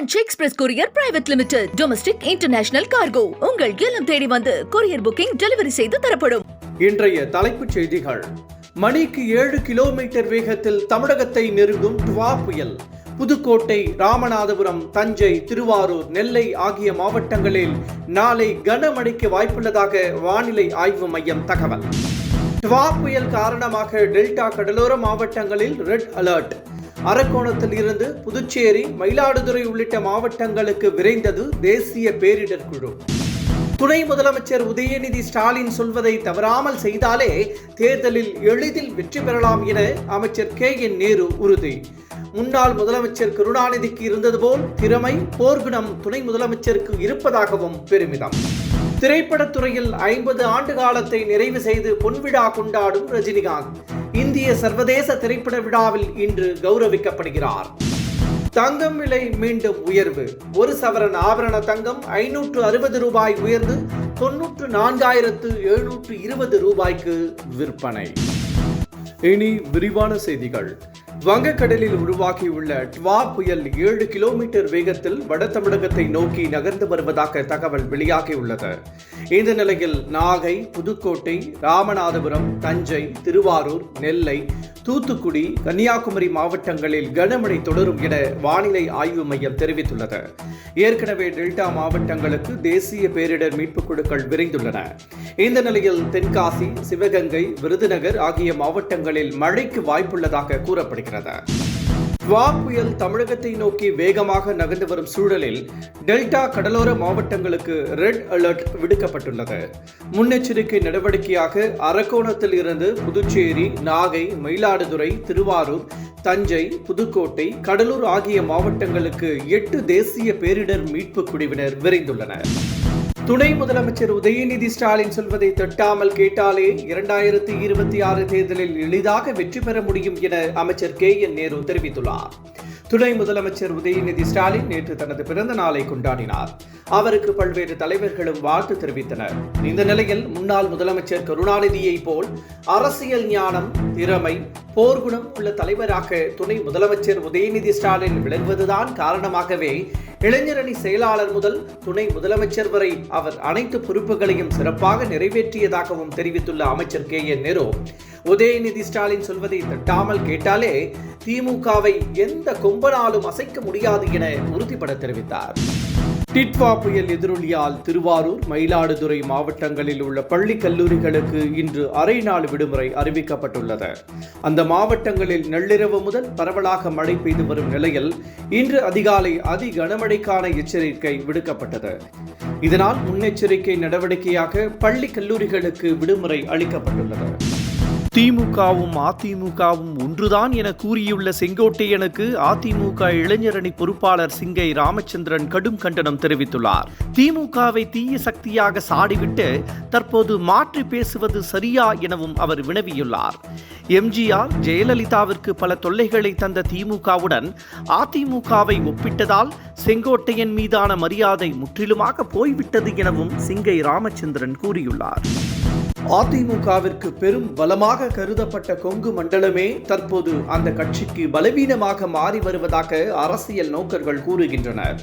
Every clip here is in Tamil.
Ranch Express Courier Private Limited. Domestic International Cargo. உங்கள் இல்லம் தேடி வந்து கொரியர் புக்கிங் டெலிவரி செய்து தரப்படும். இன்றைய தலைப்புச் செய்திகள். மணிக்கு 7 கிலோமீட்டர் வேகத்தில் தமிழகத்தை நெருங்கும் டுவா புயல். புதுக்கோட்டை, ராமநாதபுரம், தஞ்சை, திருவாரூர், நெல்லை ஆகிய மாவட்டங்களில் நாளை கனமழைக்கு வாய்ப்புள்ளதாக வானிலை ஆய்வு மையம் தகவல். டுவா புயல் காரணமாக டெல்டா கடலோர மாவட்டங்களில் ரெட் அலர்ட். அரக்கோணத்தில் இருந்து புதுச்சேரி, மயிலாடுதுறை உள்ளிட்ட மாவட்டங்களுக்கு விரைந்தது தேசிய பேரிடர் குழு. துணை முதலமைச்சர் உதயநிதி ஸ்டாலின் சொல்வதை தவறாமல் செய்தாலே தேர்தலில் எளிதில் வெற்றி பெறலாம் என அமைச்சர் KN நேரு உறுதி. முன்னாள் முதலமைச்சர் கருணாநிதிக்கு இருந்தது போல் திறமை, போர்க்குணம் துணை முதலமைச்சருக்கு இருப்பதாகவும் பெருமிதம். திரைப்படத்துறையில் 50 ஆண்டு காலத்தை நிறைவு செய்து பொன்விழா கொண்டாடும் ரஜினிகாந்த் இந்திய சர்வதேச திரைப்பட விழாவில் இன்று கௌரவிக்கப்படுகிறார். தங்கம் விலை மீண்டும் உயர்வு. ஒரு சவரன் ஆபரண தங்கம் 560 ரூபாய் உயர்ந்து 94,720 ரூபாய்க்கு விற்பனை. இனி விரிவான செய்திகள். வங்கக்கடலில் உருவாகியுள்ள டுவா புயல் 7 கிலோமீட்டர் வேகத்தில் வட தமிழகத்தை நோக்கி நகர்ந்து வருவதாக தகவல் வெளியாகியுள்ளது. இந்த நிலையில் நாகை, புதுக்கோட்டை, ராமநாதபுரம், தஞ்சை, திருவாரூர், நெல்லை, தூத்துக்குடி, கன்னியாகுமரி மாவட்டங்களில் கனமழை தொடரும் என வானிலை ஆய்வு மையம் தெரிவித்துள்ளது. ஏற்கனவே டெல்டா மாவட்டங்களுக்கு தேசிய பேரிடர் மீட்புக் குழுக்கள் விரைந்துள்ளன. இந்த நிலையில் தென்காசி, சிவகங்கை, விருதுநகர் ஆகிய மாவட்டங்களில் மழைக்கு வாய்ப்புள்ளதாக கூறப்படுகிறது. டுவா புயல் தமிழகத்தை நோக்கி வேகமாக நகர்ந்து வரும் சூழலில் டெல்டா கடலோர மாவட்டங்களுக்கு ரெட் அலர்ட் விடுக்கப்பட்டுள்ளது. முன்னெச்சரிக்கை நடவடிக்கையாக அரக்கோணத்தில் இருந்து புதுச்சேரி, நாகை, மயிலாடுதுறை, திருவாரூர், தஞ்சை, புதுக்கோட்டை, கடலூர் ஆகிய மாவட்டங்களுக்கு 8 தேசிய பேரிடர் மீட்பு குழுவினர் விரைந்துள்ளனர். துணை முதலமைச்சர் உதயநிதி ஸ்டாலின் சொல்வதை தட்டாமல் கேட்டாலே 2026 தேர்தலில் எளிதாக வெற்றி பெற முடியும் என அமைச்சர் KN நேரு தெரிவித்துள்ளார். துணை முதலமைச்சர் உதயநிதி ஸ்டாலின் நேற்று தனது பிறந்த நாளை கொண்டாடினார். அவருக்கு பல்வேறு தலைவர்களும் வாழ்த்து தெரிவித்தனர். இந்த நிலையில் முன்னாள் முதலமைச்சர் கருணாநிதியை போல் அரசியல் ஞானம், திறமை, போர்க்குணம் உள்ள தலைவராக துணை முதலமைச்சர் உதயநிதி ஸ்டாலின் விளங்குவதுதான் காரணமாகவே இளைஞரணி செயலாளர் முதல் துணை முதலமைச்சர் வரை அவர் அனைத்து பொறுப்புகளையும் சிறப்பாக நிறைவேற்றியதாகவும் தெரிவித்துள்ள அமைச்சர் KN நேரு, உதயநிதி ஸ்டாலின் சொல்வதை தட்டாமல் கேட்டாலே திமுகவை எந்த கொம்பனாலும் அசைக்க முடியாது என உறுதிபட தெரிவித்தார். டிட்வா புயல் எதிரொலியால் திருவாரூர், மயிலாடுதுறை மாவட்டங்களில் உள்ள பள்ளி கல்லூரிகளுக்கு இன்று அரை நாள் விடுமுறை அறிவிக்கப்பட்டுள்ளது. அந்த மாவட்டங்களில் நள்ளிரவு முதல் பரவலாக மழை பெய்து வரும் நிலையில் இன்று அதிகாலை அதி கனமழைக்கான எச்சரிக்கை விடுக்கப்பட்டது. இதனால் முன்னெச்சரிக்கை நடவடிக்கையாக பள்ளி கல்லூரிகளுக்கு விடுமுறை அளிக்கப்பட்டுள்ளது. திமுகவும் அதிமுகவும் ஒன்றுதான் என கூறியுள்ள செங்கோட்டையனுக்கு அதிமுக இளைஞரணி பொறுப்பாளர் சிங்கை ராமச்சந்திரன் கடும் கண்டனம் தெரிவித்துள்ளார். திமுகவை தீய சக்தியாக சாடிவிட்டு தற்போது மாற்றி பேசுவது சரியா எனவும் அவர் வினவியுள்ளார். எம்ஜிஆர், ஜெயலலிதாவிற்கு பல தொல்லைகளை தந்த திமுகவுடன் அதிமுகவை ஒப்பிட்டதால் செங்கோட்டையன் மீதான மரியாதை முற்றிலுமாக போய்விட்டது எனவும் சிங்கை ராமச்சந்திரன் கூறியுள்ளார். அதிமுகவிற்கு பெரும் பலமாக கருதப்பட்ட கொங்கு மண்டலமே தற்போது அந்த கட்சிக்கு பலவீனமாக மாறி வருவதாக அரசியல் நோக்கர்கள் கூறுகின்றனர்.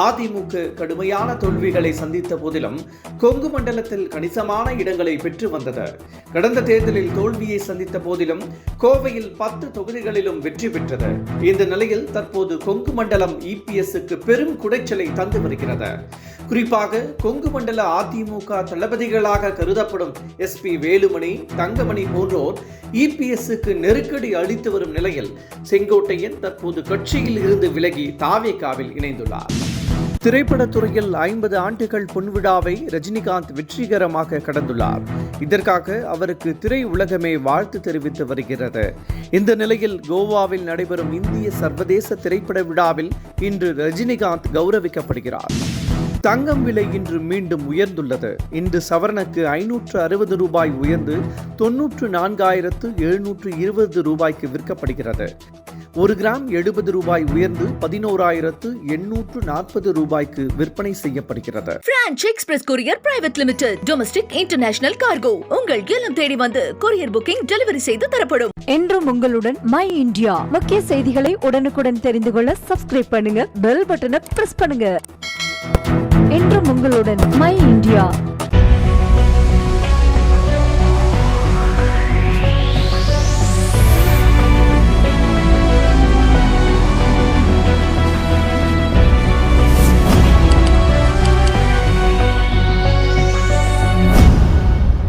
அதிமுக கடுமையான தோல்விகளை சந்தித்த போதிலும் கொங்கு மண்டலத்தில் கணிசமான இடங்களை பெற்று வந்தது. கடந்த தேர்தலில் தோல்வியை சந்தித்த போதிலும் கோவையில் 10 தொகுதிகளிலும் வெற்றி பெற்றது. இந்த நிலையில் தற்போது கொங்கு மண்டலம் EPSக்கு பெரும் குடைச்சலை தந்து வருகிறது. குறிப்பாக கொங்கு மண்டல அதிமுக தளபதிகளாக கருதப்படும் SP வேலுமணி, தங்கமணி போன்றோர் EPSக்கு நெருக்கடி அளித்து வரும் நிலையில் செங்கோட்டையன் தற்போது கட்சியில் இருந்து விலகி தாவேகாவில் இணைந்துள்ளார். திரைப்படத்துறையில் 50 ஆண்டுகள் பொன்விழாவை ரஜினிகாந்த் வெற்றிகரமாக கடந்துள்ளார். இதற்காக அவருக்கு திரை உலகமே வாழ்த்து தெரிவித்து வருகிறது. இந்த நிலையில் கோவாவில் நடைபெறும் இந்திய சர்வதேச திரைப்பட விழாவில் இன்று ரஜினிகாந்த் கௌரவிக்கப்படுகிறார். தங்கம் விலை இன்று மீண்டும் உயர்ந்துள்ளது. இன்று சவரனுக்கு 560 ரூபாய் உயர்ந்து 94,720 ரூபாய்க்கு விற்கப்படுகிறது. 1 கிராம் 70 ரூபாய் உயர்ந்து 11,840 ரூபாய்க்கு விற்பனை செய்யப்படுகிறது. Branch express courier private limited domestic international cargo உங்கள் இல்லம் தேடி வந்து கொரியர் புக்கிங் டெலிவரி செய்து தரப்படும். என்றும் உங்களுடன் மை இந்தியா. முக்கிய செய்திகளை உடனுக்குடன் தெரிந்து கொள்ள சப்ஸ்கிரைப் பண்ணுங்க, பெல் பட்டனை பிரஸ் பண்ணுங்க. என்றும் உங்களுடன் மை இந்தியா.